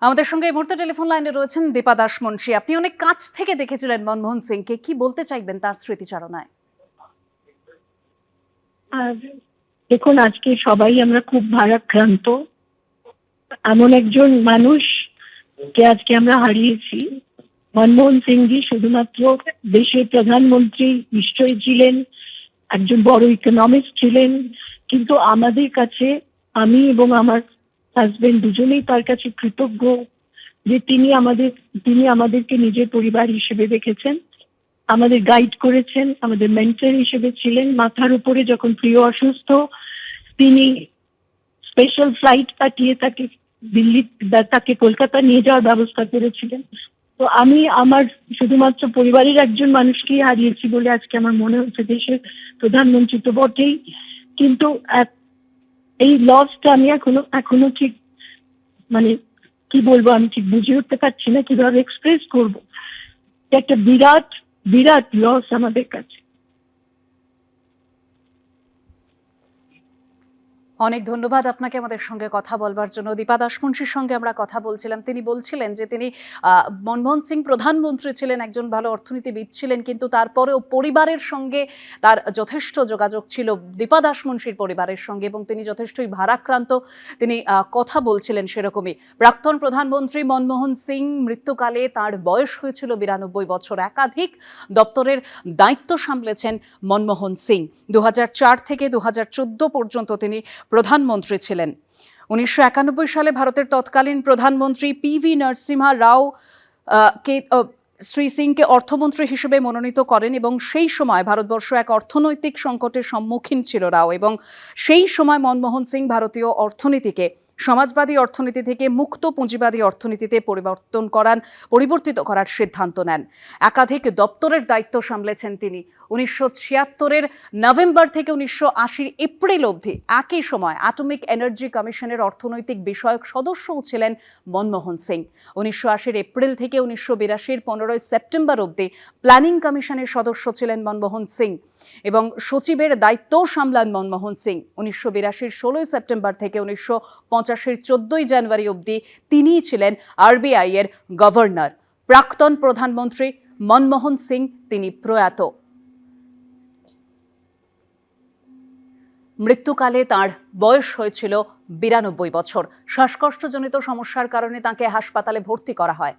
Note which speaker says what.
Speaker 1: আমাদের সঙ্গে এই মুহূর্তে টেলিফোন লাইনে রয়েছেন দীপা দাস মুন্সী। আপনি অনেক কাছ থেকে দেখেছিলেন মনমোহন সিংকে, কি বলতে চাইবেন তার স্মৃতিচারণায়?
Speaker 2: আর দেখুন, আজকে সবাই আমরা খুব ভারাক্রান্ত। এমন একজন মানুষ কে আজকে আমরা হারিয়েছি। মনমোহন সিংজি শুধুমাত্র দেশের প্রধানমন্ত্রী নিশ্চয়ই ছিলেন, একজন বড় ইকোনমিস্ট ছিলেন, কিন্তু আমাদের কাছে, আমি এবং আমার হাজবেন্ড দুজনেই তার কাছে কৃতজ্ঞ যে তিনি আমাদেরকে নিজের পরিবার হিসেবে দেখেছেন, আমাদের গাইড করেছেন, আমাদের মেন্টর হিসেবে ছিলেন। মাথার উপরে যখন প্রিয় অসুস্থ, তিনি স্পেশাল ফ্লাইট পাঠিয়ে তাকে কলকাতা নিয়ে যাওয়ার ব্যবস্থা করেছিলেন। তো আমি আমার শুধুমাত্র পরিবারের একজন মানুষকেই হারিয়েছি বলে আজকে আমার মনে হচ্ছে। দেশের প্রধানমন্ত্রী তো বটেই, কিন্তু এই লসটা আমি এখনো ঠিক, মানে কি বলবো, আমি ঠিক বুঝে উঠতে পারছি না কিভাবে এক্সপ্রেস করবো। একটা বিরাট বিরাট লস আমাদের কাছে।
Speaker 1: অনেক ধন্যবাদ আপনাকে আমাদের সঙ্গে কথা বলবার জন্য। দীপা দাস মুন্সীর সঙ্গে আমরা কথা বলছিলাম। তিনি বলছিলেন যে তিনি মনমোহন সিং প্রধানমন্ত্রী ছিলেন, একজন ভালো অর্থনীতিবিদ ছিলেন, কিন্তু তারপরেও পরিবারের সঙ্গে তার যথেষ্ট যোগাযোগ ছিল, দীপা দাস মুন্সীর পরিবারের সঙ্গে, এবং তিনি যথেষ্টই ভারাক্রান্ত। তিনি কথা বলছিলেন সেরকমই। প্রাক্তন প্রধানমন্ত্রী মনমোহন সিং মৃত্যুকালে তার বয়স হয়েছিল 92 বছর। একাধিক দপ্তরের দায়িত্ব সামলেছেন মনমোহন সিং। 2004 থেকে 2014 পর্যন্ত তিনি প্রধানমন্ত্রী ছিলেন। 1991 সালে ভারতের তৎকালীন প্রধানমন্ত্রী পিভি নরসিমহা রাও কে শ্রী সিংকে অর্থমন্ত্রী হিসেবে মনোনীত করেন, এবং সেই সময় ভারতবর্ষ এক অর্থনৈতিক সংকটের সম্মুখীন ছিল রাও, এবং সেই সময় মনমোহন সিং ভারতীয় অর্থনীতিকে সমাজবাদী অর্থনীতি থেকে মুক্ত পুঁজিবাদী অর্থনীতিতে পরিবর্তিত করার সিদ্ধান্ত নেন। একাধিক দপ্তরের দায়িত্ব সামলেছেন তিনি। 1976 নভেম্বর থেকে 1980 এপ্রিল অবধি একই সময় অ্যাটমিক এনার্জি কমিশনের অর্থনৈতিক বিষয়ক সদস্যও ছিলেন মনমোহন সিং। 1980 এপ্রিল থেকে 1982 15 সেপ্টেম্বর অবধি প্ল্যানিং কমিশনের সদস্য ছিলেন মনমোহন সিং, এবং সচিবের দায়িত্বও সামলান মনমোহন সিং। 1982 16 সেপ্টেম্বর থেকে 1985 14 জানুয়ারি অবধি তিনিই ছিলেন আরবিআই এর গভর্নর। প্রাক্তন প্রধানমন্ত্রী মনমোহন সিং তিনি প্রয়াত। মৃত্যুকালে তাঁর বয়স হয়েছিল 92 বছর। শ্বাসকষ্টজনিত সমস্যার কারণে তাঁকে হাসপাতালে ভর্তি করা হয়।